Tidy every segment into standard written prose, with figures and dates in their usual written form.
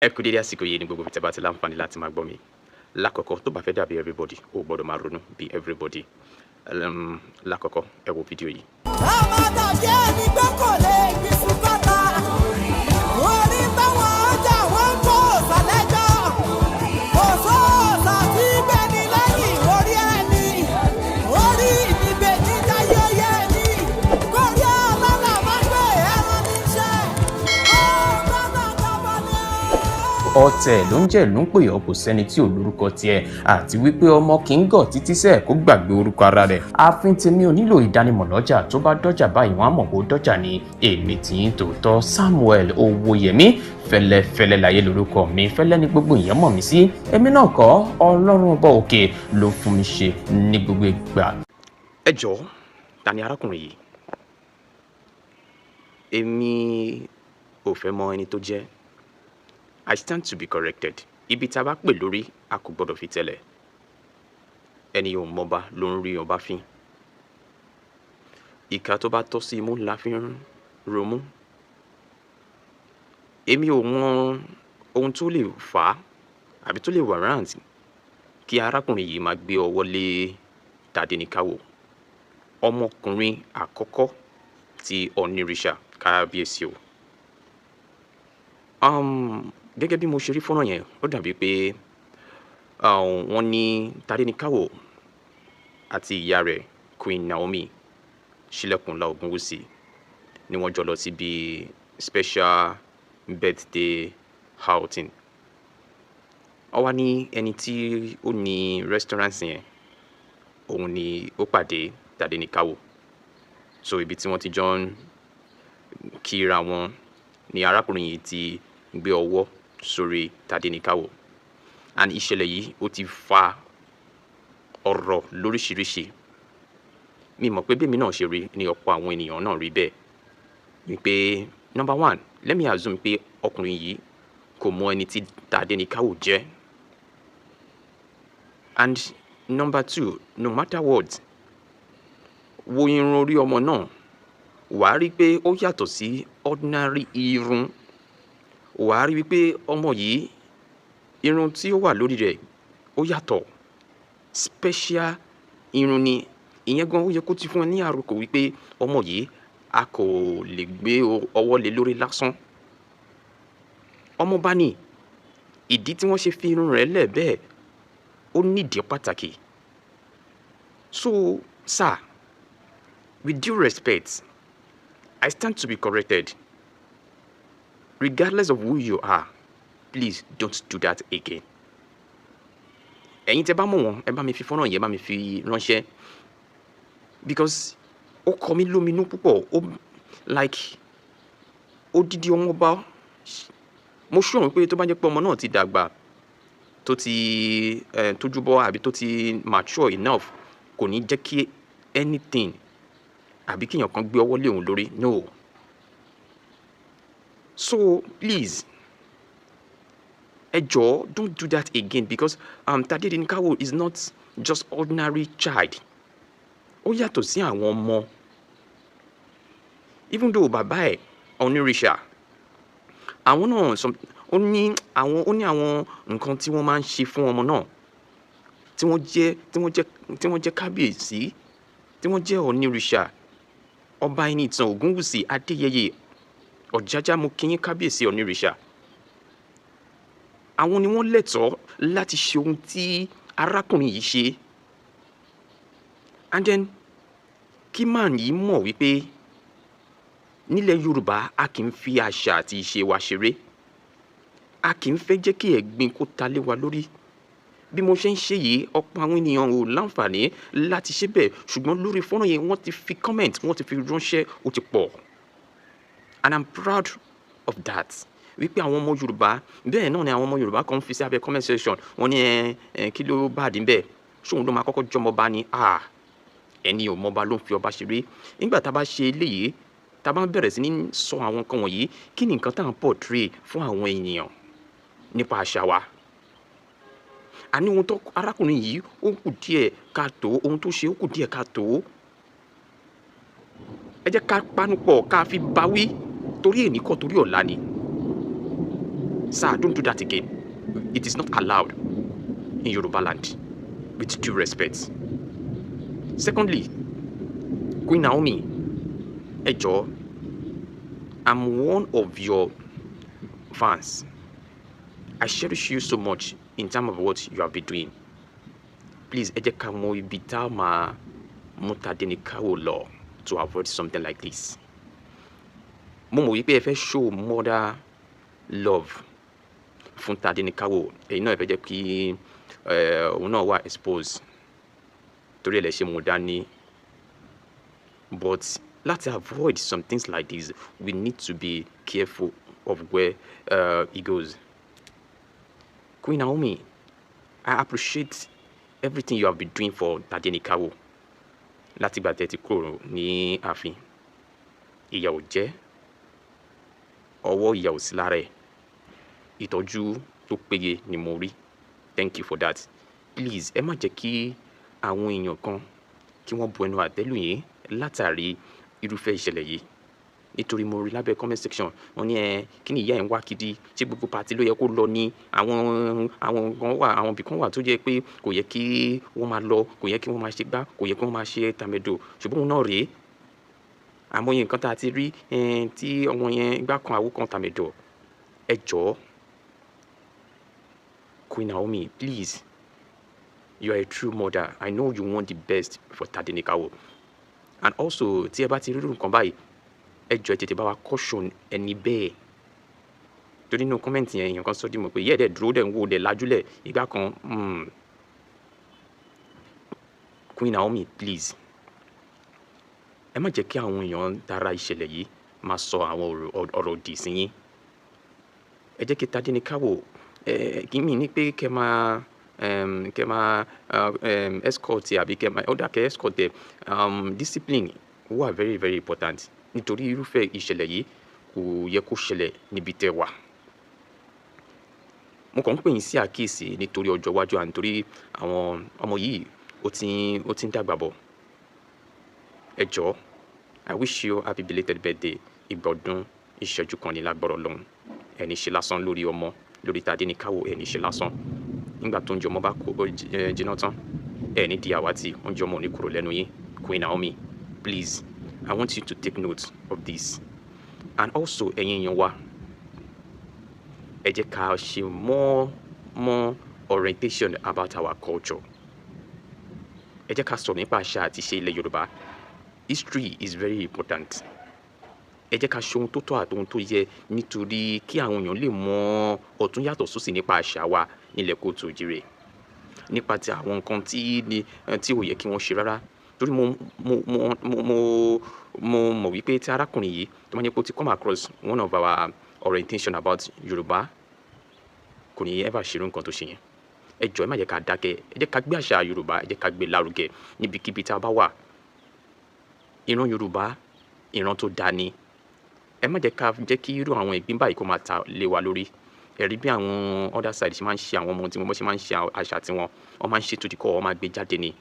Ẹ kú dédé àsìkò yìí ní gbogbo ibi tí ẹ bá ti láǹfààní láti máa gbọ́ mi. Lákọ̀ọ́kọ́ tó bá fẹ́ dàbí everybody, o gbọ́dọ̀ máa ronú bí everybody. Lákọ̀ọ́kọ́ ẹ wo fídíò yìí. Ọmọ tàbí ẹni gbé kò lè gbé fún bàtà. Orí báwọn ọjà wọn kó sàlẹ́jọ́. Kò sóòsà tí gbẹ̀ni lẹ́yìn orí ẹni. Orí ìbejì táyé yẹ ni. Kórí ọlọ́lá máa gbé ẹran níṣẹ́. Ó gbọ́dọ̀ jọba ni. Ọ̀tẹ̀ ló ń jẹ́ ló ń pè ọ́, kò sẹ́ni tí ò lórúkọ tiẹ̀, àti wípé ọmọ kì í gọ̀ títí sẹ́ẹ̀ kó gbàgbé orúkọ ara rẹ̀. Ààfin tèmi ò nílò ìdánimọ̀ lọ́jà, tó bá dọ́jà báyìí wọ́n á mọ̀ pé ó dọ́jà ni. Èmi tí ń tòótọ́ Samuel Owóyẹmí, fẹ́lẹ́fẹ́lẹ́ láyé lórúkọ mi, fẹ́lẹ́ ní gbogbo èèyàn mọ̀ mí sí. Èmi náà kọ́, Ọlọ́run ọba òkè ló fún mi ṣe ní gbogbo ìgbà. Ẹ jọ̀ọ́, ta ni arákùnrin yìí? Èmi ò fẹ́ mọ ẹni tó jẹ́. I stand to be corrected. Ibi tá a bá pè lórí, a kò gbọ́dọ̀ fi tẹ̀lẹ̀. Ẹni ò mọba ló ń rí ọba fín. Ìka tó bá tọ́ sí imú la fi ń romú. Èmi ò mọ ohun tó lè fà á àbí tó lè warrant kí arákùnrin yìí máa gbé ọwọ́ lé Tádéníkáwò, ọmọkùnrin àkọ́kọ́ ti Onírìṣà kábíyèsí o. Gẹ́gẹ́ bí mo ṣe rí fọ́nrán yẹn, ó dàbí pé wọ́n ní Tádéníkáwò àti ìyá rẹ̀ Queen Naomi Ṣílẹ̀kùnlá Ògúnwùsì ni wọ́n jọ lọ síbi special birthday outing. Ó wá ní ẹni tí ó ní restaurant yẹn, òun ni ó pàdé Tádéníkáwò. So ibi tí wọ́n ti jọ ń kíra wọn ni arákùnrin yìí ti gbé ọwọ́ sórí Tádéníkáwò. And ìṣẹ̀lẹ̀ yìí ó ti fa ọ̀rọ̀ lóríṣiríṣi. Mi mọ̀ pé bí èmi náà ṣe rí ni ọ̀pọ̀ àwọn ènìyàn náà rí bẹ́ẹ̀. Wípé number one, let me assume pé ọkùnrin yìí kò mọ ẹni tí Tádéníkáwò jẹ́. And number two, no matter what, wo irun orí ọmọ náà, wàá rí pé ó yàtọ̀ sí ordinary irun. Wàá rí wípé ọmọ yìí, irun tí ó wà lórí rẹ̀ ó yàtọ̀, special irun ni. Ìyẹn gan ó yẹ kó ti fún ẹ ní àròkọ wípé ọmọ yìí a kò lè gbé ọwọ́ lé lórí lásán. Ọmọ bá ní ìdí tí wọ́n ṣe fi irun rẹ̀ lẹ̀ bẹ́ẹ̀, ó nídìí pàtàkì. So, sir, with due respect, I stand to be corrected. Regardless of who you are, please don't do that again. Ẹ̀yin tẹ́ bá mọ̀ wọ́n, ẹ bá mi fi fọ́nrán yẹn, ẹ bá mi fi ránṣẹ́. Because ó kọ mí lóminú púpọ̀. Like, odidi ọmọ ọba. Mo sure wípé tó bá jẹ́ pé ọmọ náà ti dàgbà, tó ti tójú bọ́ àbí tó ti mature enough, kò ní jẹ́ kí anything àbí kí èèyàn kan gbé ọwọ́ lé òun lórí. No. So, please, ẹ jọ̀ọ́, don't do that again, because Tádéníkáwò is not just ordinary child. Ó yàtọ̀ sí àwọn ọmọ. Even though bàbá ẹ̀ Onírìṣà, àwọn náà ó ní àwọn nǹkan tí wọ́n máa ń ṣe fún ọmọ náà, tí wọ́n jẹ́ kábíyèsí, tí wọ́n jẹ́ Onírìṣà, ọba Ẹnìtàn Ògúnwùsì Adéyẹyè Ọ̀jájá, mo kí yín kábíyèsí Onírìṣà. Àwọn ni wọ́n lẹ́tọ̀ọ́ láti ṣe ohun tí arákùnrin yìí ṣe. And then kí man yìí mọ̀ wípé nílẹ̀ Yorùbá a kì í fi àṣà àti ìṣe wa ṣeré. A kì í fẹ́ jẹ́ kí ẹ̀gbin kó ta lé wa lórí. Bí mo ṣe ń ṣe yìí, ọ̀pọ̀ àwọn ènìyàn ò láǹfààní láti ṣe bẹ́ẹ̀, ṣùgbọ́n lórí fọ́nrán yẹn wọ́n ti fi comment, wọ́n ti fi ránṣẹ́, ó ti pọ̀. And I'm proud of that. Wípé àwọn ọmọ Yorùbá, bẹ́ẹ̀ náà ni àwọn ọmọ Yorùbá kan fi sí abẹ́ comment section, wọ́n ní kí ló bá dín bẹ́ẹ̀, ṣóun ló máa kọ́kọ́ jọmọba ni. Ẹni ò mọba ló ń fi ọba ṣeré. Nígbà tá a bá ṣe eléyìí, tá a bá bẹ̀rẹ̀ sí ní sọ àwọn nǹkan wọ̀nyí, kí ni nǹkan tá à ń portray fún àwọn ènìyàn nípa àṣà wa? Àní ohun tó arákùnrin yìí ó kù díẹ̀ káàtó, ohun tó ṣe ó kù díẹ̀ káàtó. Ẹ jẹ́ ká panupọ̀ ká fi báwí, torí èní kọ́ torí ọ̀la ni. Sir, don't do that again. It is not allowed in Yoruba land, with due respect. Secondly, Queen Naomi, ẹ jọ̀ọ́, I'm one of your fans. I cherish you so much in terms of what you have been doing. Please, ẹ jẹ́ ká mọ ibi tá a máa mú Tadenikawo lọ to avoid something like this. Mo mọ̀ wípé ẹ fẹ́ show mother love fún Tadenikawo. Ẹ̀yin náà ẹ fẹ́ jẹ́ kí òun náà wà expose torí ẹ̀ lẹ ṣe mú dání. But let's avoid some things like this. We need to be careful of where it goes. Queen Naomi, I appreciate everything you have been doing for Tadenikawo. Láti ìgbà tẹ́ ti kúrò ní ààfin. Ìyà ò jẹ, ọwọ́ ìyà ò sí lára ẹ̀. Ìtọ́jú tó péye ni mo rí. Thank you for that. Please, ẹ má jẹ́ kí àwọn èèyàn kan kí wọ́n bu ẹnu àtẹ́lù yín látàrí irúfẹ́ ìṣẹ̀lẹ̀ yìí. Nítorí mo rí lábẹ́ comment section wọ́n ní kí ni ìyá ẹ̀ ń wá kiri, ṣé gbogbo pàtí ló yẹ kó lọ ní àwọn ibì kan wà tó jẹ́ pé kò yẹ kí wọ́n máa lọ, kò yẹ kí wọ́n máa ṣe gbá, kò yẹ kí wọ́n máa ṣe tàmẹ̀dò, ṣùgbọ́n òun náà rèé. Àmọye nǹkan tá a ti rí tí ọmọ yẹn gbá kan àwo kan tàmẹ̀dò. Ẹ jọ̀ọ́, Queen Naomi, please, you are a true mother. I know you want the best for Tadenikawo. And also, tí ẹ bá ti rí nǹkan báyìí, ẹ jọ̀ọ́ ẹ tètè bá wa caution ẹni bẹ́ẹ̀. Torí nínú kọ́mẹ̀ntì yẹn èèyàn kan sọ dí mọ̀ pé yẹ́ẹ̀dẹ̀ dúró dẹ̀ ń wò dẹ̀ lájúlẹ̀ ìgbà kan. Queen Naomi, please, ẹ má jẹ́ kí àwọn èèyàn dára ìṣẹ̀lẹ̀ yìí máa sọ àwọn ọ̀rọ̀ òdì sí yín. Ẹ jẹ́ kí Tadenikawo kí mi ní pé kẹ́ máa escort àbí kẹ́ máa order kẹ́ escort discipline wà very very important. Nítorí irúfẹ́ ìṣẹ̀lẹ̀ yìí kò yẹ kó ṣẹlẹ̀ níbi tẹ́ wà. Mo kàn ń pè yín sí àkíyèsí nítorí ọjọ́ iwájú à nítorí àwọn ọmọ yìí ó ti ń dàgbà bọ̀. Ẹ jọ̀ọ́, I wish you happy belated birthday. Ìgbọ̀dún ìṣẹ́jú kan ní lágbára Ọlọ́run. Ẹni ṣe lásán lórí ọmọ, lórí Tadenikawo, ẹni ṣe lásán. Nígbà tó ń jẹ ọmọ bá jiná tán, ẹni di àwátì, oúnjẹ ọmọ ò ní kúrò lẹ́nu yín. Queen Naomi, please, I want you to take note of this. And also, ẹ̀yin èèyàn wa, ẹ jẹ́ ká ṣe more orientation about our culture. Ẹ jẹ́ ká sọ̀rọ̀ nípa àṣà àti ìṣe ilẹ̀ Yorùbá. History is very important. Ẹ jẹ́ ká ṣe ohun tó tọ́ àti ohun tó yẹ nítorí kí àwọn èèyàn lè mọ ọ̀tún yàtọ̀ sósì nípa àṣà wa nílẹ̀ kóòtù òjìrè. Nípa ti àwọn nǹkan tí ò yẹ kí wọ́n ṣe rárá. Torí mo mọ̀ wípé tí arákùnrin yìí tó máa ní kó ti come across one of our orientation about Yorùbá, kò ní ever ṣerú nǹkan tó ṣe yẹn. Ẹ jọ̀ọ́, ẹ má jẹ́ ká dákẹ́. Ẹ jẹ́ ká gbé àṣà Yorùbá, ẹ jẹ́ ká gbé lárugẹ níbikíbi tá a bá wà. Ìran Yorùbá, ìran tó dáa ni. Ẹ má jẹ́ ká jẹ́ kí irú àwọn ìgbín báyìí kó máa ta lé wa lórí. Ẹ rí bí àwọn other side ṣe máa ń ṣe àwọn ọmọ tí wọ́n ṣe máa ń ṣe àṣà tiwọn. Wọ́n máa ń ṣe tòdì kọ́, wọ́n máa gbé jáde ni.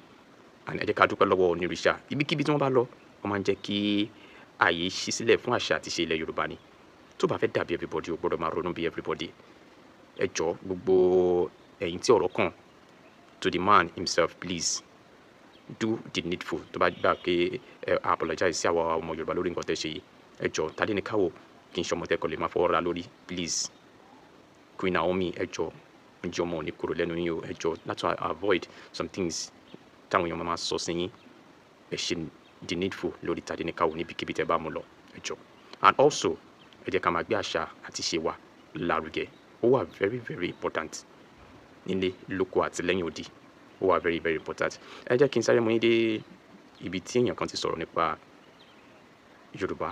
Ẹ jẹ́ ká dúpẹ́ lọ́wọ́ onírìṣà. Ibikíbi tí wọ́n bá lọ, wọ́n máa ń jẹ́ kí ààyè ṣí sílẹ̀ fún àṣà àti ìṣe ilẹ̀ Yorùbá ni. Tó bá fẹ́ dàbí everybody, o gbọ́dọ̀ máa ronú bí everybody. Ẹ jọ̀ọ́, gbogbo ẹ̀yin tí ọ̀rọ̀ kàn, to the man himself, please do the needful. Tó bá gbà pé apologize sí àwa ọmọ Yorùbá lórí nǹkan tẹ́ ṣe yìí. Ẹ jọ̀ọ́, Tadenikawo kì í ṣe ọmọ tẹ́kọ̀ lè máa fọwọ́ ra lórí, please. Queen Naomi, ẹ jọ̀ọ́, oúnjẹ ọmọ ò ní kúrò lẹ́nu yín o. Ẹ jọ̀ọ́, láti avoid some things táwọn èèyàn máa sọ sí yín. Ẹ ṣe the needful lórí Tadenikawo níbikíbi tẹ́ bá mú lọ. Ẹ jọ̀ọ́. And also, ẹ jẹ́ ká máa gbé àṣà àti ìṣe wa lárugẹ. Ó wà very very important nílé lóko àti lẹ́yìn odi. Ó wà very very important. Ẹ jẹ́ kí n sáré mú yín dé ibi tí èèyàn kan ti sọ̀rọ̀ nípa Yorùbá.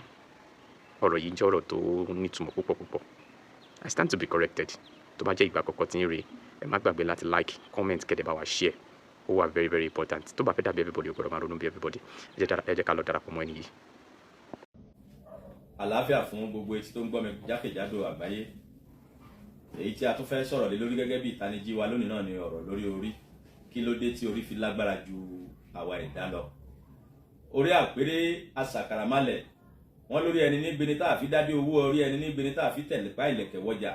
Ọ̀rọ̀ yìí jẹ́ ọ̀rọ̀ tó nítumọ̀ púpọ̀ púpọ̀. I stand to be corrected. Tó bá jẹ́ ìgbà àkọ́kọ́ tí ń rí, ẹ má gbàgbé láti like, comment, kẹ́dẹ̀ bá wa share. Ó wà very very important. Tó bá fẹ́ dàbí everybody, o gbọ́dọ̀ máa ronú bí everybody. Ẹ jẹ́ ká lọ darapọ̀ mọ́ ẹni yìí. Àlàáfíà fún gbogbo etí tó ń gbọ́ mi jákèjádò àgbáyé. Èyí tí a tún fẹ́ sọ̀rọ̀ lé lórí gẹ́gẹ́ bí ìtanijí wa lónìí náà ni ọ̀rọ̀ lórí orí. Kí ló dé tí orí fi lágbára ju àwa ẹ̀dá lọ? Orí àpérè àṣàkàràmálẹ̀. Wọ́n lórí ẹni ní gbeni tá a fi dádé owó, orí ẹni ní gbeni tá a fi tẹ̀lé pa ìlẹ̀kẹ̀ wọjà.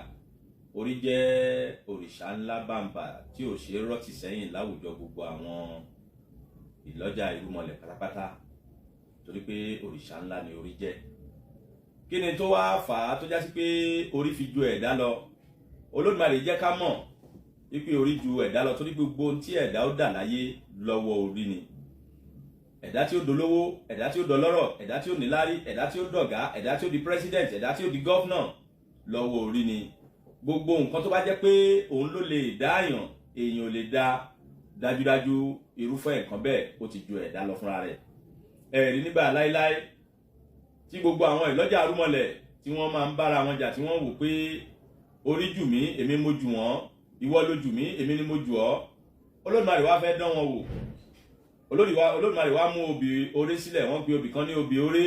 orí jẹ́ òrìṣà ńlá bàǹbà tí ò ṣe rọ́tì sẹ́yìn láwùjọ gbogbo àwọn ìlọ́jà irúnmọlẹ̀ pátápátá torí pé òrìṣà ńlá ni orí jẹ́. Kí ni tó wá fà á tó já sí pé orí fi ju ẹ̀dá lọ? Olódùmarè jẹ́ ká mọ̀ wípé orí ju ẹ̀dá lọ torí gbogbo ohun tí ẹ̀dá ó dà láyé lọ́wọ́ orí ni. Ẹ̀dá tí ó dolówó, ẹ̀dá tí ó dọlọ́rọ̀, ẹ̀dá tí ó níláárí, ẹ̀dá tí ó dọ̀gá, ẹ̀dá tí ó di president, ẹ̀dá tí ó di governor lọ́wọ́ orí ni. Gbogbo nǹkan tó bá jẹ́ pé òun ló lè dá èèyàn ò lè dá, dájúdájú irúfẹ́ nǹkan bẹ́ẹ̀ ó ti ju ẹ̀dá lọ fúnra rẹ̀. Ẹ̀rí nígbà láíláí tí gbogbo àwọn ìlọ́jà arúmọlẹ̀ tí wọ́n máa ń bára wọn jà tí wọ́n wò pé orí jù mí èmi mo jù wọ́n, ìwọ ló jù mí èmi ni mo jù ọ́. Olódùmarè wá fẹ́ dán wọn wò. Olódùmarè wá mú obì oré sílẹ̀, wọ́n pe obì kan ní obì oré.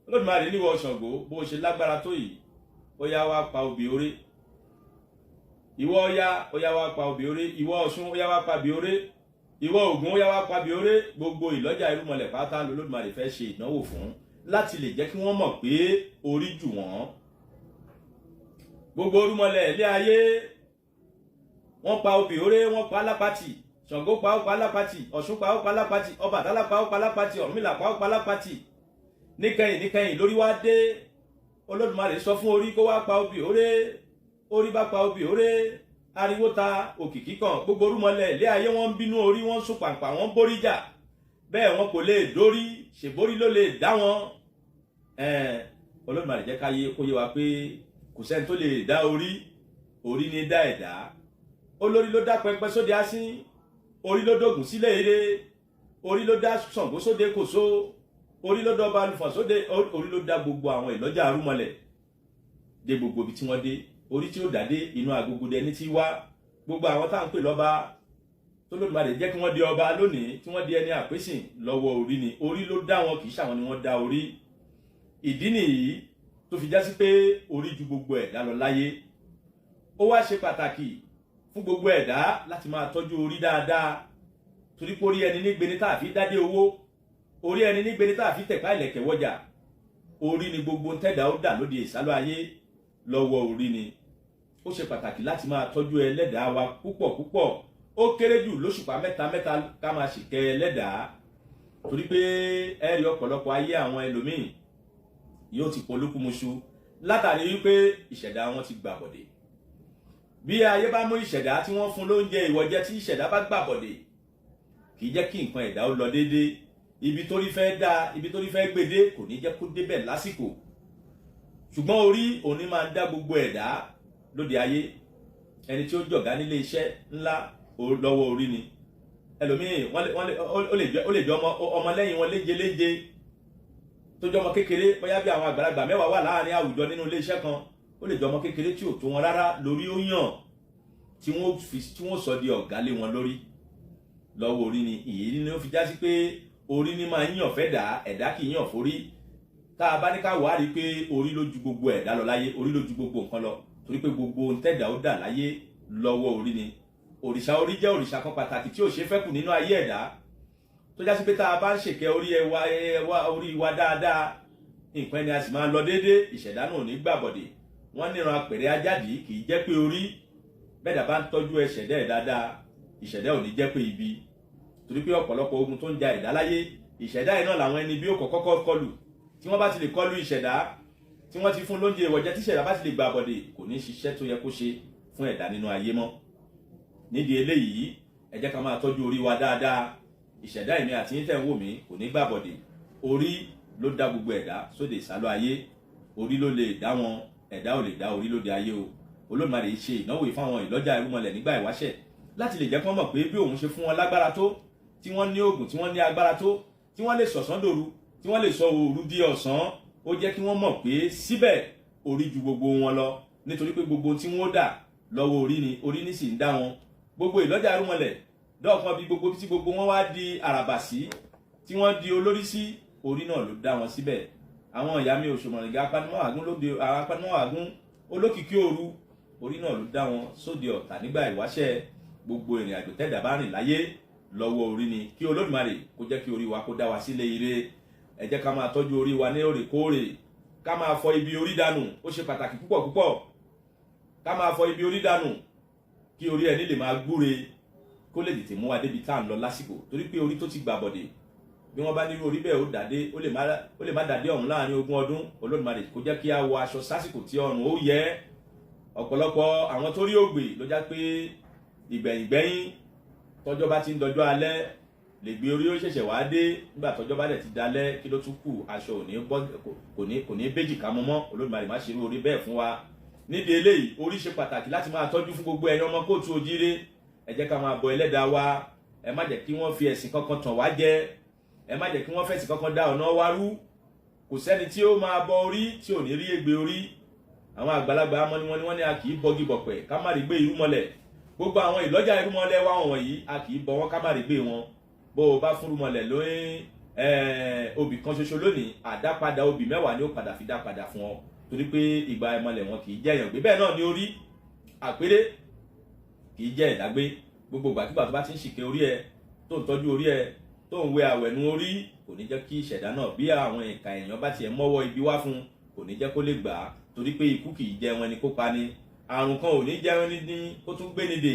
Olódùmarè níwọ Ṣàngó bó ṣe lágbára tó yìí ó yá wá pa obì oré. Ìwọ Ọya ó yá wá pa obì oré. Ìwọ Ọ̀ṣun ó yá wá pa obì oré. Ìwọ Ògún ó yá wá pa obì oré. Gbogbo ìlọ́jà irúnmọlẹ̀ pátá l'Olódùmarè fẹ́ ṣe ìdánwò fún láti lè jẹ́ kí wọ́n mọ̀ pé orí jù wọ́n. Gbogbo irúnmọlẹ̀ ilé ayé wọ́n pa obì oré, wọ́n pa alápatì. Ṣàngó pa ó pa alápatì, Ọ̀ṣun pa ó pa alápatì, Ọbàtálá pa ó pa alápatì, Ọ̀rúnmìlà pa ó pa alápatì. Níkẹyìn lórí wá dé. Olódùmarè sọ fún orí kó wá pa obì oré. Orí bá pa obì oré, ariwo ta òkìkí kan. Gbogbo irúnmọlẹ̀ ilé ayé wọ́n ń bínú orí, wọ́n ń sún pàǹpà, wọ́n ń borí jà. Bẹ́ẹ̀ wọn kò lè dórí, ṣèborí ló lè dá wọn. Olódùmarè jẹ́ kó yé wa pé kò sẹ́ni tó lè dá orí, orí ni dá ẹ̀dá. Olórí ló dá pẹpẹ sóde asín, orí ló dógùn sílẹ̀ eré, orí ló dá Ṣàngó sóde kòso, orí ló dọ́ba Alùfọ̀n sóde, orí ló dá gbogbo àwọn ìlọ́jà arúmọlẹ̀ dé gbogbo ibi tí wọ́n dé. Orí tí ó dàdé inú agogo dẹni tí wá. Gbogbo àwọn tá à ń pè lọ́ba tó Olódùmarè jẹ́ kí wọ́n di ọba lónìí, tí wọ́n di ẹni àpésìn lọ́wọ́ orí ni. Orí ló dá wọn, kì í ṣàwọn ni wọ́n dá orí. Ìdí nìyí tó fi já sí pé orí ju gbogbo ẹ̀dá lọ láyé. Ó wá ṣe pàtàkì fún gbogbo ẹ̀dá láti máa tọ́jú orí dáadáa torí pé orí ẹni nígbeni tá a fi dádé owó, orí ẹni nígbeni tá a fi tẹ̀pá ìlẹ̀kẹ̀ wọjà. Orí ni gbogbo tẹ́dá ó dà lóde ìsálú ayé lọ́wọ́ orí ni. Ó ṣe pàtàkì láti máa tọ́jú ẹlẹ́dàá wa púpọ̀ púpọ̀. Ó kéré jù lóṣùpá mẹ́ta ká máa ṣìkẹ́ ẹlẹ́dàá torí pé ẹ̀rí ọ̀pọ̀lọpọ̀ ayé àwọn ẹlòmíì yóò ti polúkúmuṣu látàrí wípé ìṣẹ̀dá wọn ti gbàbọ̀dé. Bí ayé bá mú ìṣẹ̀dá tí wọ́n fún lóúnjẹ ìwọ̀jẹ tí ìṣẹ̀dá bá gbàbọ̀dé kì í jẹ́ kí nǹkan ẹ̀dá ó lọ déédéé. Ibi tó rí fẹ́ dá, ibi tó rí fẹ́ gbédé kò ní jẹ́ kó débẹ̀ lásìkò. Ṣùgbọ́n orí òní máa ń dá gbogbo ẹ̀dá lóde ayé. Ẹni tí ó jọ̀gá nílé iṣẹ́ ńlá lọ́wọ́ orí ni. Ẹlòmíì ó lè jọ ọmọlẹ́yìn wọn léje tó jọ ọmọ kékeré, bóyá bí àwọn àgbàlagbà 10 wà láàrin àwùjọ nínú ilé iṣẹ́ kan. Ó lè jọ ọmọ kékeré tí ò tó wọn rárá lórí ó yàn tí wọ́n sọ di ọ̀gá lé wọn lórí lọ́wọ́ orí ni. Ìyí ni ó fi já sí pé orí ni máa ń yàn fẹ́ dà, ẹ̀dá kì í yàn forí. Tá a bá ní ká wá rí pé orí ló ju gbogbo ẹ̀dá lọ láyé, orí ló ju gbogbo nǹkan lọ torí pé gbogbo ohun tẹ́dá ó dà láyé lọ́wọ́ orí ni. Òrìṣà orí jẹ́ òrìṣà kan pàtàkì tí ò ṣe fẹ́ kù nínú ayé ẹ̀dá tó já sí pé tá a bá ń ṣèkẹ́ orí wa dáadáa nǹkan ẹni a sì máa lọ déédéé, ìṣẹ̀dá náà ò ní gbàbọ̀dé. Wọ́n níran apẹ̀rẹ̀ ajáde kì í jẹ́ pé orí bẹ́ẹ̀dá bá ń tọ́jú ẹ̀ṣẹ̀dá ẹ̀ dáadáa, ìṣẹ̀dá ò ní jẹ́ pé ibi torí pé ọ̀pọ̀lọpọ̀ ogun tó ń ja ẹ̀dá láyé ìṣẹ̀dá yìí náà làwọn ẹni bí ó kọ́kọ́ kọlù. Tí wọ́n bá ti lè kọlù ìṣẹ̀dá, tí wọ́n ti fún lóúnjẹ ìwọ̀jẹ, tí ìṣẹ̀dá bá ti lè gbàbọ̀dé kò ní ṣiṣẹ́ tó yẹ kó ṣe fún ẹ̀dá nínú ayé mọ́. Nídìí eléyìí ẹ jẹ́ ká máa tọ́jú orí wa dáadáa. Ìṣẹ̀dá èmi àti yín tẹ̀ ń wò mí kò ní gbàbọ̀dé. Orí ló dá gbogbo ẹ̀dá sóde ìsálú ayé. Orí ló lè dá wọn, ẹ̀dá ò lè dá orí lóde ayé o. Olódùmarè ṣe ìnáwó ìfáwọn ìlọ́jà irúnmọlẹ̀ nígbà ìwáṣẹ̀ láti lè jẹ́ kí wọ́n mọ̀ pé bí òun ṣe fún wọn lágbára tó, tí wọ́n ní oògùn, tí wọ́n ní agbára tó, tí wọ́n lè sọ̀sán dòru, tí wọ́n lè sọ òru di ọ̀sán, ó jẹ́ kí wọ́n mọ̀ pé síbẹ̀ orí ju gbogbo wọn lọ nítorí pé gbogbo tí wọ́n dà lọ́wọ́ orí ni, orí ní sì ń dá wọn. Gbogbo ìlọ́jà irúnmọlẹ̀ dọ́ọ̀kan bí gbogbo tí gbogbo wọn wá di àràbà sí, tí wọ́n di olórí sí, orí náà ló dá wọn síbẹ̀. Àwọn ìyá mi òṣòmọ̀rìngà apanimọ́wàgún olókìkí òru, orí náà ló dá wọn sóde ọ̀tà nígbà ìwáṣẹ̀. Gbogbo ìrìn àjò tẹ́dà bá rìn láyé lọ́wọ́ orí ni. Kí Olódùmarè kó jẹ́ kí orí wa kó dá wa sílé ire. Ẹ jẹ́ ká máa tọ́jú orí wa ní òrèkóòrè, ká máa fọ ibi orí dànù, ó ṣe pàtàkì púpọ̀ púpọ̀. ká máa fọ ibi orí dànù kí orí ẹni lè máa gbúre kó lè tètè mú wa débi tá à ń lọ lásìkò torí pé orí tó ti gbà bọ̀dẹ̀ bí wọ́n bá nírú orí bẹ́ẹ̀ ó dàdé ó lè má dàdé ọ̀hún láàrin 20 ọdún Olódùmarè kó jẹ́ kí a wọ aṣọ sásìkò tí ọrùn ó yẹ ọ̀pọ̀lọpọ̀ àwọn tó rí ògbè ló já pé ìgbẹ̀yìn tọ́jọ́ bá ti ń dọjọ́ alẹ́ lè gbé orí ó ṣẹ̀ṣẹ̀ wá dé nígbà tọ́jọ́ bá dẹ̀ ti dalẹ́ kí ló tún kù aṣọ kò ní béjì ká mọ́ Olódùmarè má ṣe irú orí bẹ́ẹ̀ fún wa nídìí eléyìí orí ṣe pàtàkì láti máa tọ́jú fún gbogbo ẹ̀yin ọmọ kóòtù òjíire ẹ jẹ́ ká máa bọ ẹlẹ́dàá wa ẹ má jẹ́ kí wọ́n fi ẹ̀sìn kankan tàn wá jẹ ẹ má jẹ́ kí wọ́n fẹ̀sìn kankan dá ọ̀nà wa rú kò sẹ́ni tí ó máa bọ orí tí ò ní rí ègbé orí àwọn àgbàlagbà amọ́niwọ́n ni wọ́n ní a kì í bọgi bọ̀pẹ̀ ká má rí gbé irúmọlẹ̀ gbogbo àwọn ìlọ́jà irúmọlẹ̀ wa wọ̀nyí a kì í bọ wọn ká má rí gbé wọn bó o bá fún irúmọlẹ̀ lóyún obì kan ṣoṣo lónìí àdápadà obì 10 ni ó padà fi dá padà fún ọ torí pé ìgbà ẹmọlẹ̀ wọn kì í jẹ́ èèyàn gbé bẹ́ẹ̀ náà ni orí àpérè kì í jẹ́ ìdágbé gbogbo ìgbàkigbà tó bá ti ń ṣìkẹ́ orí ẹ tó ń tọ́jú orí ẹ tó ń wẹ àwẹ̀nu orí kò ní jẹ́ kí ìṣẹ̀dá náà bí àwọn ìka èèyàn bá tiẹ̀ mọ́wọ́ ibi wá fún kò ní jẹ́ kó lè gbà á torí pé ikú kì í jẹ́ wọn ni kó pa ni àrùn kan ò ní jẹ́ wọn ní kó tún gbé nídè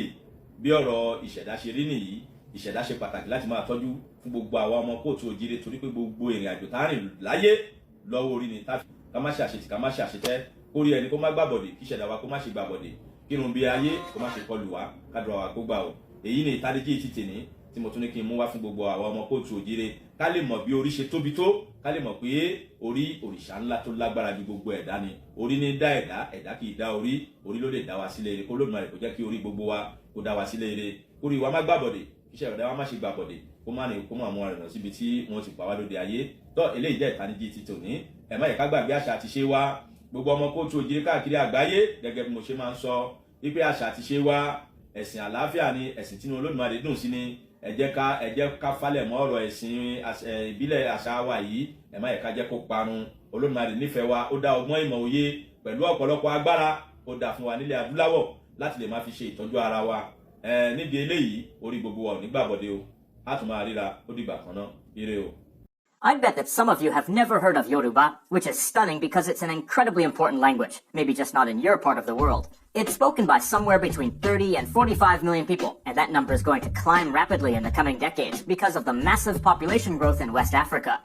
bí ọ̀rọ̀ ìṣẹ̀dá ṣe rí nìyí ìṣẹ̀dá ṣe pàtàkì láti máa tọ́jú fún gbogbo àwa ọmọ kóòtù òjíire torí pé gbogbo ìrìn àjò tá a rìn láyé lọ́wọ́ orí ni ká má ṣe àṣetì ká má ṣe àṣetẹ́ kórí ẹni kó má gbàbọ̀dè kí ìṣẹ̀dá wa kó má ṣe gbàbọ̀dè kírun bí ayé kó má ṣe kọlù wá kádùn àwa kó gbà o èyí ni ìtàdíjì ti tèní tí mo tún ní kí n mú wá fún gbogbo àwọn ọmọ kóòtù òjíire ká lè mọ̀ bí orí ṣe tóbi tó ká lè mọ̀ pé orí òrìṣà ńlá tó lágbára ju gbogbo ẹ̀dá ni orí ní dá ẹ̀dá kì í dá orí ló lè dá wa sílé ire kó Olódùmarè kó jẹ́ kí orí gbogbo wa kó dá wa sílé ire kórí wa má gbàbọ̀dè iṣẹ́ ìrọ̀dá wa má ṣe gbàbọ̀dè kó má ní kó má mú àrùn síbi tí wọ́n ti pa wá lóde ayé tó eléyìí jẹ́ ìtàníjì ti tòní ẹ má yẹ ká gbàgbé àṣà àti ṣe wa gbogbo ọmọ kóòtù òjíire káàkiri àgbáyé gẹ́gẹ́ bí mo ṣe máa ń sọ wípé àṣà àti ṣe wa ẹ̀sìn àlàáfíà ni ẹ̀sìn tí Olódùmarè dùn sí ni ẹ jẹ́ ká falẹ̀ mọ́ ọ̀rọ̀ ẹ̀sìn ìbílẹ̀ àṣà wa yìí ẹ má yẹ ká jẹ́ kó parun Olódùmarè nífẹ̀ẹ́ wa ó dá ọgbọ́n ìmọ̀ òye pẹ̀lú ọ̀pọ̀lọpọ̀ agbára ó dá fún wa nílẹ̀ adúláwọ̀ láti lè máa fi ṣe ìtọ́jú ara wa nídìí eléyìí orí gbogbo wa ò ní gbàbọ̀dé o á tún máa ríra ó dìgbà kan náà ire o. I bet that some of you have never heard of Yoruba, which is stunning because it's an incredibly important language, maybe just not in your part of the world. It's spoken by somewhere between 30 and 45 million people, and that number is going to climb rapidly in the coming decades because of the massive population growth in West Africa.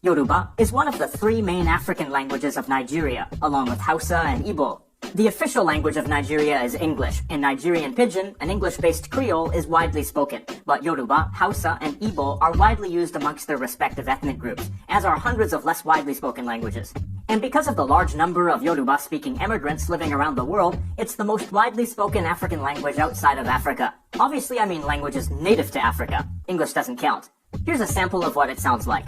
Yoruba is one of the 3 main African languages of Nigeria, along with Hausa and Igbo. The official language of Nigeria is English. In Nigerian Pidgin, an English-based Creole is widely spoken, but Yoruba, Hausa, and Igbo are widely used amongst their respective ethnic groups, as are hundreds of less widely spoken languages. And because of the large number of Yoruba-speaking immigrants living around the world, it's the most widely spoken African language outside of Africa. Obviously, I mean languages native to Africa. English doesn't count. Here's a sample of what it sounds like.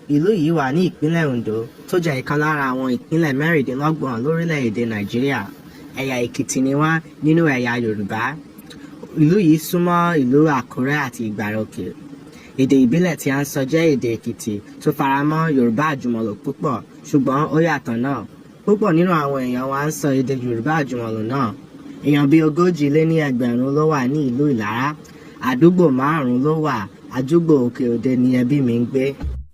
Ìlú yìí wà ní ìpínlẹ̀ Ondo tó jẹ́ ìkan lára àwọn ìpínlẹ̀ 26 lórílẹ̀-èdè Nàìjíríà. Ẹ̀yà Èkìtì ni wá nínú ẹ̀yà Yorùbá. Ìlú yìí súnmọ́ ìlú Àkúrẹ́ àti Ìgbàròkè. Èdè ìbílẹ̀ tí a ń sọ jẹ́ èdè Èkìtì tó faramọ́ Yorùbá àjùmọ̀lò púpọ̀ ṣùgbọ́n ó yàtọ̀ náà. Púpọ̀ nínú àwọn èèyàn wa ń sọ èdè Yorùbá àjùmọ̀lò náà. Èèyàn bíi 40 ló wà ní ìlú Ìlárá. Àdúgbò 5 ló wà. Àdúgbò Òkè Òde ni ẹbí mi ń gbé.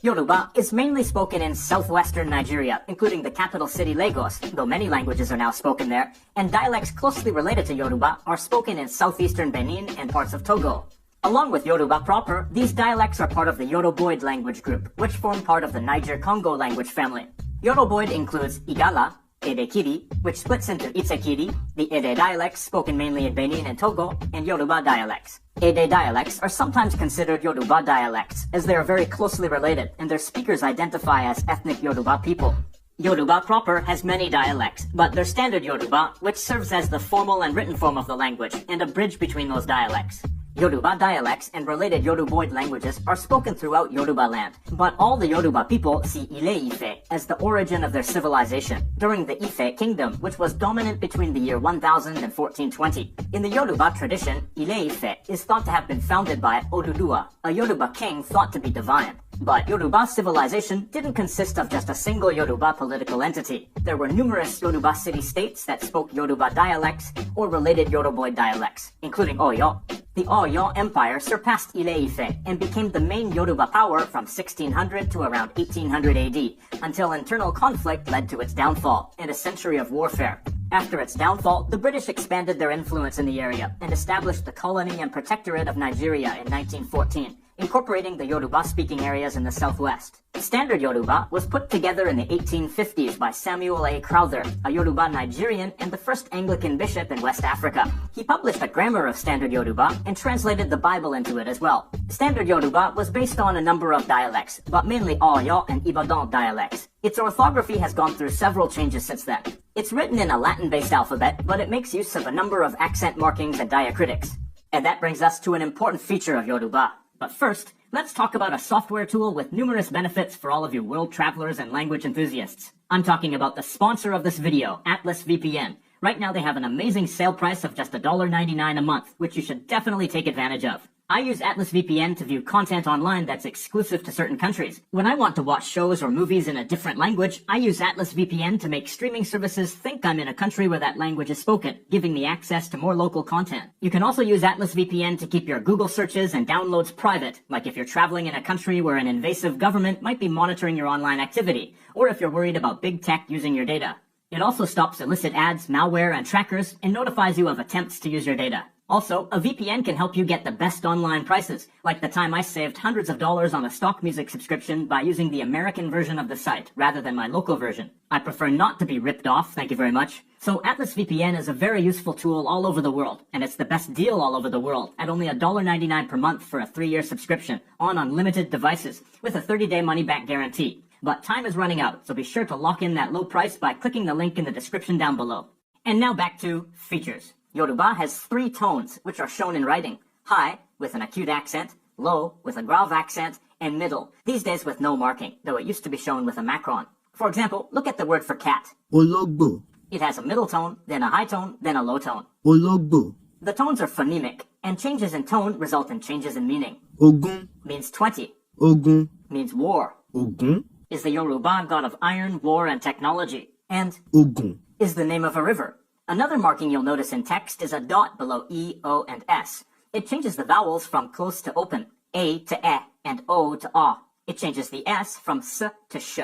Yoruba is mainly spoken in southwestern Nigeria, including the capital city Lagos, though many languages are now spoken there, and dialects closely related to Yoruba are spoken in southeastern Benin and parts of Togo. Along with Yoruba proper, these dialects are part of the Yoruboid language group, which form part of the Niger-Congo language family. Yoruboid includes Igala, Edekiri, which splits into Itsekiri, the Ede dialects spoken mainly in Benin and Togo, and Yoruba dialects. Ede dialects are sometimes considered Yoruba dialects, as they are very closely related, and their speakers identify as ethnic Yoruba people. Yoruba proper has many dialects, but there's standard Yoruba, which serves as the formal and written form of the language, and a bridge between those dialects. Yoruba dialects and related Yoruboid languages are spoken throughout Yoruba land, but all the Yoruba people see Ile-Ife as the origin of their civilization during the Ife kingdom, which was dominant between the year 1000 and 1420. In the Yoruba tradition, Ile-Ife is thought to have been founded by Oduduwa, a Yoruba king thought to be divine. But Yoruba civilization didn't consist of just a single Yoruba political entity. There were numerous Yoruba city-states that spoke Yoruba dialects or related Yoruboid dialects, including Oyo, The Oyo Empire surpassed Ile-Ife and became the main Yoruba power from 1600 to around 1800 AD, until internal conflict led to its downfall and a century of warfare. After its downfall, the British expanded their influence in the area and established the colony and protectorate of Nigeria in 1914, incorporating the Yoruba-speaking areas in the southwest. Standard Yoruba was put together in the 1850s by Samuel A. Crowther, a Yoruba Nigerian and the first Anglican bishop in West Africa. He published a grammar of Standard Yoruba and translated the Bible into it as well. Standard Yoruba was based on a number of dialects, but mainly Oyo and Ibadan dialects. Its orthography has gone through several changes since then. It's written in a Latin-based alphabet, but it makes use of a number of accent markings and diacritics. And that brings us to an important feature of Yoruba. But first, let's talk about a software tool with numerous benefits for all of you world travelers and language enthusiasts. I'm talking about the sponsor of this video, Atlas VPN. Right now they have an amazing sale price of just $1.99 a month, which you should definitely take advantage of. I use Atlas VPN to view content online that's exclusive to certain countries. When I want to watch shows or movies in a different language, I use Atlas VPN to make streaming services think I'm in a country where that language is spoken, giving me access to more local content. You can also use Atlas VPN to keep your Google searches and downloads private, like if you're traveling in a country where an invasive government might be monitoring your online activity, or if you're worried about big tech using your data. It also stops illicit ads, malware, and trackers, and notifies you of attempts to use your data. Also, a VPN can help you get the best online prices, like the time I saved hundreds of dollars on a stock music subscription by using the American version of the site rather than my local version. I prefer not to be ripped off, thank you very much. So Atlas VPN is a very useful tool all over the world, and it's the best deal all over the world at only $1.99 per month for a 3-year subscription on unlimited devices with a 30-day money-back guarantee. But time is running out, so be sure to lock in that low price by clicking the link in the description down below. And now back to features. Yoruba has 3 tones, which are shown in writing. High, with an acute accent, low, with a grave accent, and middle, these days with no marking, though it used to be shown with a macron. For example, look at the word for cat. Ologbo. It has a middle tone, then a high tone, then a low tone. Ologbo. The tones are phonemic, and changes in tone result in changes in meaning. Ogun. Means 20. Ogun. Means war. Ogun. Is the Yoruba god of iron, war, and technology. And Ogun. is the name of a river. Another marking you'll notice in text is a dot below E, O, and S. It changes the vowels from close to open, A to E, and O to A. It changes the S from S to Sh.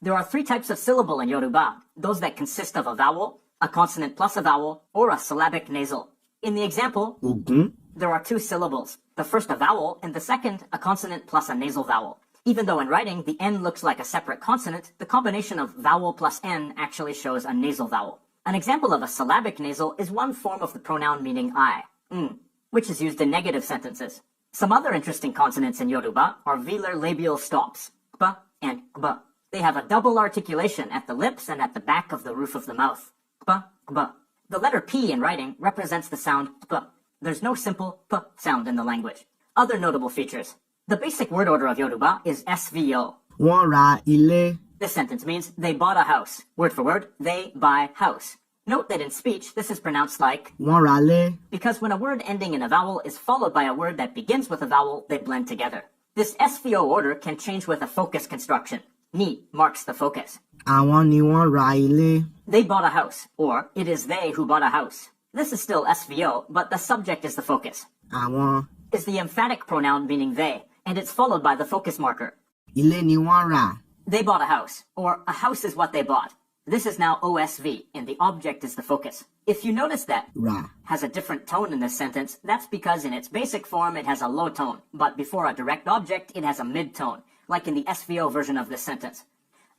There are 3 types of syllable in Yoruba, those that consist of a vowel, a consonant plus a vowel, or a syllabic nasal. In the example, Ogun. there are 2 syllables, the first a vowel, and the second a consonant plus a nasal vowel. Even though in writing the N looks like a separate consonant, the combination of vowel plus N actually shows a nasal vowel. An example of a syllabic nasal is one form of the pronoun meaning I, which is used in negative sentences. Some other interesting consonants in Yoruba are velar labial stops, kba and kba. They have a double articulation at the lips and at the back of the roof of the mouth. Kba, kba. The letter P in writing represents the sound p. There's no simple p sound in the language. Other notable features. The basic word order of Yoruba is SVO. Wọ́n ra ilé. This sentence means they bought a house. Word for word, they buy house. Note that in speech, this is pronounced like Wọ́n ra lé. because when a word ending in a vowel is followed by a word that begins with a vowel, they blend together. This SVO order can change with a focus construction. Ni marks the focus. Àwọn ni wọ́n ra ilé. They bought a house, or it is they who bought a house. This is still SVO, but the subject is the focus. Àwọn. Is the emphatic pronoun meaning they, and it's followed by the focus marker. Ilé ni wọ́n rà. They bought a house, or a house is what they bought. This is now OSV, and the object is the focus. If you notice that Ra. has a different tone in this sentence, that's because in its basic form it has a low tone, but before a direct object it has a mid-tone, like in the SVO version of this sentence.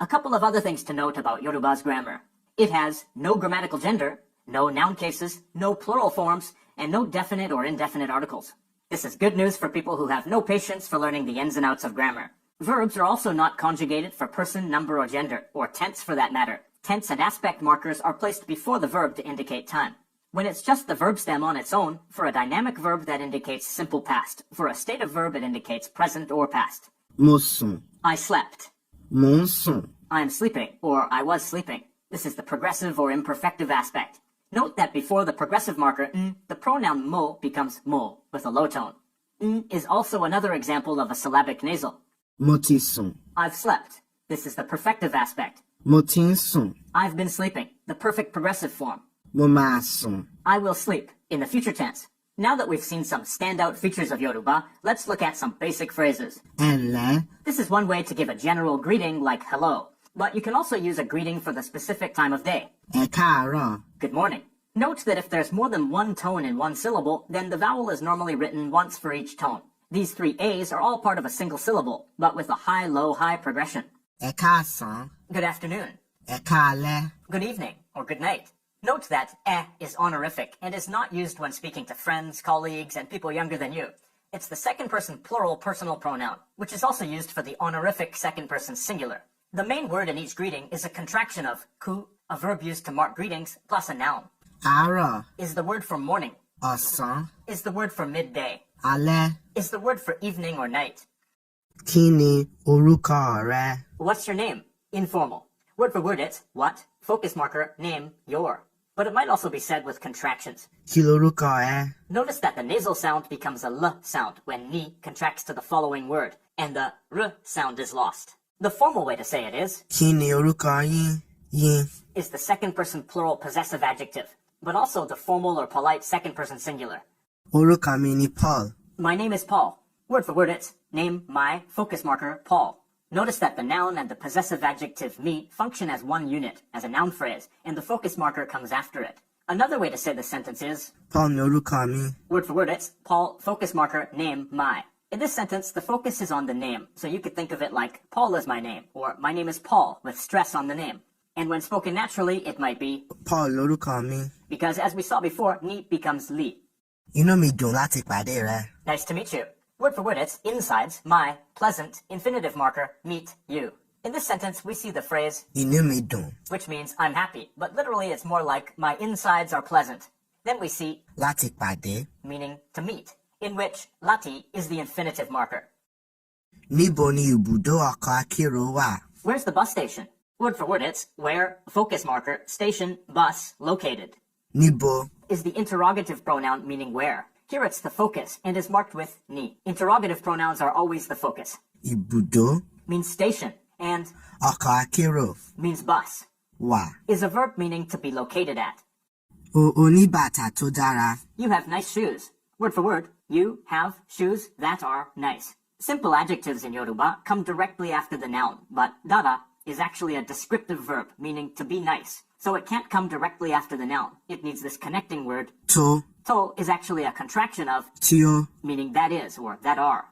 A couple of other things to note about Yoruba's grammar. It has no grammatical gender, no noun cases, no plural forms, and no definite or indefinite articles. This is good news for people who have no patience for learning the ins and outs of grammar. Verbs are also not conjugated for person, number, or gender, or tense for that matter. Tense and aspect markers are placed before the verb to indicate time. When it's just the verb stem on its own, for a dynamic verb that indicates simple past. For a stative verb, it indicates present or past. Mo sùn. I slept. Mò ń sùn. I am sleeping, or I was sleeping. This is the progressive or imperfective aspect. Note that before the progressive marker n, the pronoun mo becomes mo, with a low tone. N is also another example of a syllabic nasal. Mo ti sùn. I've slept. This is the perfective aspect. Mo ti ń sùn. I've been sleeping, the perfect progressive form. Mo máa sùn. I will sleep, in the future tense. Now that we've seen some standout features of Yoruba, let's look at some basic phrases. ẹ ǹlẹ́, This is one way to give a general greeting like hello, but you can also use a greeting for the specific time of day. ẹ káàárọ̀, Good morning. Note that if there's more than one tone in one syllable, then the vowel is normally written once for each tone. These three A's are all part of a single syllable, but with a high, low, high progression. ẹ káàsán, Good afternoon, ẹ káalẹ́, good evening, or good night. Note that is honorific and is not used when speaking to friends, colleagues, and people younger than you. It's the second person plural personal pronoun, which is also used for the honorific second person singular. The main word in each greeting is a contraction of ku, a verb used to mark greetings, plus a noun. àárọ̀, Is the word for morning, ọ̀sán, is the word for midday, alẹ́. is the word for evening or night. Kí ni orúkọ rẹ? What's your name? Informal. Word for word it's what, focus marker, name, your. But it might also be said with contractions. Kí lorúkọ ẹ? Notice that the nasal sound becomes a l sound when ni contracts to the following word, and the r sound is lost. The formal way to say it is Kí ni orúkọ yín? Yín. is the second person plural possessive adjective, but also the formal or polite second person singular. Orúkọ mi ni Paul. My name is Paul. Word for word it's name, my, focus marker, Paul. Notice that the noun and the possessive adjective me function as one unit, as a noun phrase, and the focus marker comes after it. Another way to say the sentence is Paul ni orúkọ mi. word for word it's Paul, focus marker, name, my. In this sentence, the focus is on the name, so you could think of it like Paul is my name, or my name is Paul, with stress on the name. And when spoken naturally, it might be Paul lorúkọ mi. because as we saw before, ni becomes li. Inú mi dùn láti pàdé rẹ. Nice to meet you. Word for word it's insides, my, pleasant, infinitive marker, meet, you. In this sentence, we see the phrase, Inú mi dùn which means I'm happy, but literally it's more like my insides are pleasant. Then we see, láti pàdé. meaning to meet, in which lati is the infinitive marker. Níbo ni ibùdó ọkọ̀ akérò wà? Where's the bus station? Word for word it's where, focus marker, station, bus, located. Níbo Is the interrogative pronoun meaning where. Here it's the focus and is marked with ni. Interrogative pronouns are always the focus. ibùdó Means station and ọkọ̀ akérò means bus. wà? Is a verb meaning to be located at. O ní bàtà tó dára. You have nice shoes. Word for word, you have shoes that are nice. Simple adjectives in Yoruba come directly after the noun, but dara is actually a descriptive verb meaning to be nice. So it can't come directly after the noun. It needs this connecting word. Tó To is actually a contraction of tí ó. meaning that is or that are.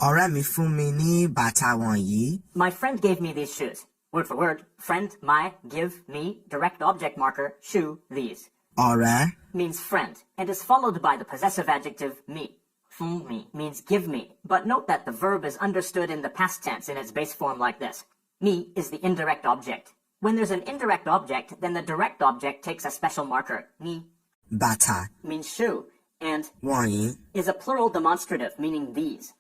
Ọ̀rẹ́ mi fún mi ní bàtà wọ̀nyí. My friend gave me these shoes. Word for word, friend, my, give, me, direct object marker, shoe, these. Ọ̀rẹ́ Means friend and is followed by the possessive adjective me. Fún me means give me, but note that the verb is understood in the past tense in its base form like this. Me is the indirect object. When there's an indirect object, then the direct object takes a special marker. Ni bàtà means shoe and wọ̀nyí. is a plural demonstrative meaning these.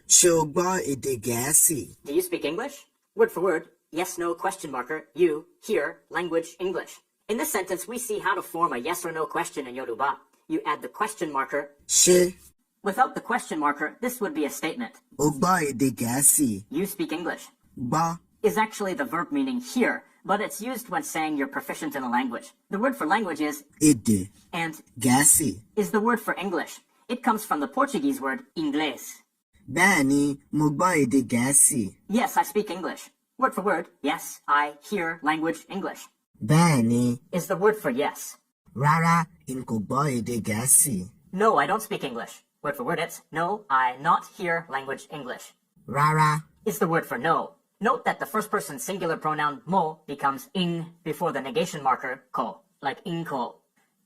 Ṣé o gbọ́ èdè Gẹ̀ẹ́sì? Do you speak English? Word for word, yes, no, question marker, you, here, language, English. In this sentence, we see how to form a yes or no question in Yoruba. You add the question marker. Ṣé Without the question marker, this would be a statement. o gbọ́ èdè Gẹ̀ẹ́sì? You speak English Gbọ́ is actually the verb meaning hear, but it's used when saying you're proficient in a language. The word for language is, èdè and Gẹ̀ẹ́sì. is the word for English. It comes from the Portuguese word inglés. Bẹ́ẹ̀ni, mo gbọ́ èdè Gẹ̀ẹ́sì. Yes, I speak English. Word for word, yes, I hear language English. Bẹ́ẹ̀ni, Is the word for yes. rárá, n kò gbọ́ èdè Gẹ̀ẹ́sì. No, I don't speak English. Word for word, it's no, I not hear language English. Rárá, Is the word for no. Note that the first person singular pronoun mo becomes ing before the negation marker ko, like inko.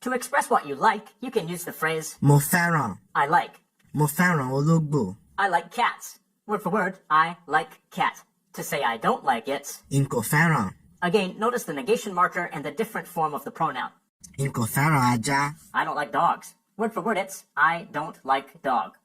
To express what you like, you can use the phrase mo fẹ́ràn. I like. Mo fẹ́ràn ológbò. I like cats. Word for word, I like cat. To say I don't like it. N kò fẹ́ràn. Again, notice the negation marker and the different form of the pronoun. N kò fẹ́ràn ajá. I don't like dogs. Word for word, it's I don't like dog.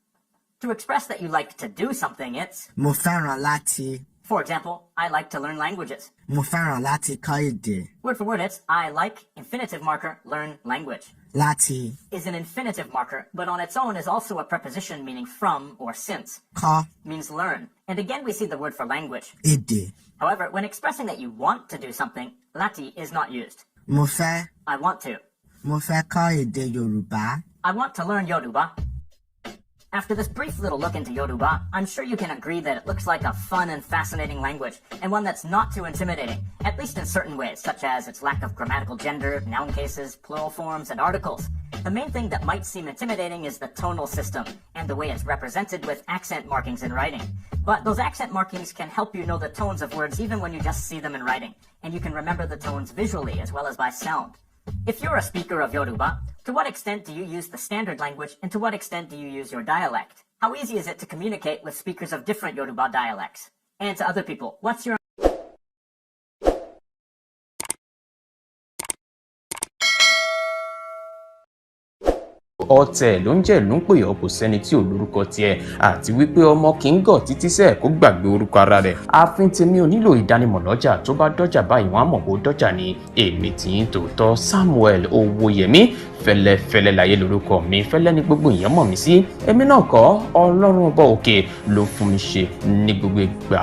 To express that you like to do something, it's, Mo fẹ́ràn láti. for example, I like to learn languages. Mo fẹ́ràn láti kọ́ èdè. Word for word, it's I like, infinitive marker, learn language. Láti Is an infinitive marker, but on its own is also a preposition meaning from or since. kọ́ Means learn. And again, we see the word for language. èdè. However, when expressing that you want to do something, lati is not used. Mo fẹ́ I want to. Mo fẹ́ kọ́ èdè Yorùbá. I want to learn Yoruba. After this brief little look into Yoruba, I'm sure you can agree that it looks like a fun and fascinating language, and one that's not too intimidating, at least in certain ways, such as its lack of grammatical gender, noun cases, plural forms, and articles. The main thing that might seem intimidating is the tonal system, and the way it's represented with accent markings in writing. But those accent markings can help you know the tones of words even when you just see them in writing, and you can remember the tones visually as well as by sound. If you're a speaker of Yoruba, to what extent do you use the standard language, and to what extent do you use your dialect? How easy is it to communicate with speakers of different Yoruba dialects? And to other people, what's your ọ̀tẹ̀ ló ń jẹ́ ìlú ń pè ọ́ kò sẹ́ni tí ò lórúkọ tiẹ̀ àti wípé ọmọ kì í gọ̀ títí sẹ́ẹ̀ kó gbàgbé orúkọ ara rẹ̀. ààfin tèmi ò nílò ìdánimọ̀ lọ́jà tó bá dọ́jà báyìí wọ́n á mọ̀ bó dọ́jà ní èmi tí ń tòótọ́ Samuel Owóyẹmí fẹ́lẹ́fẹ́lẹ́ láyé lórúkọ mi fẹ́lẹ́ ní gbogbo èèyàn mọ̀ mí sí èmi náà kọ́ Ọlọ́run ọba òkè ló fún mi ṣe ní gbogbo ìgbà.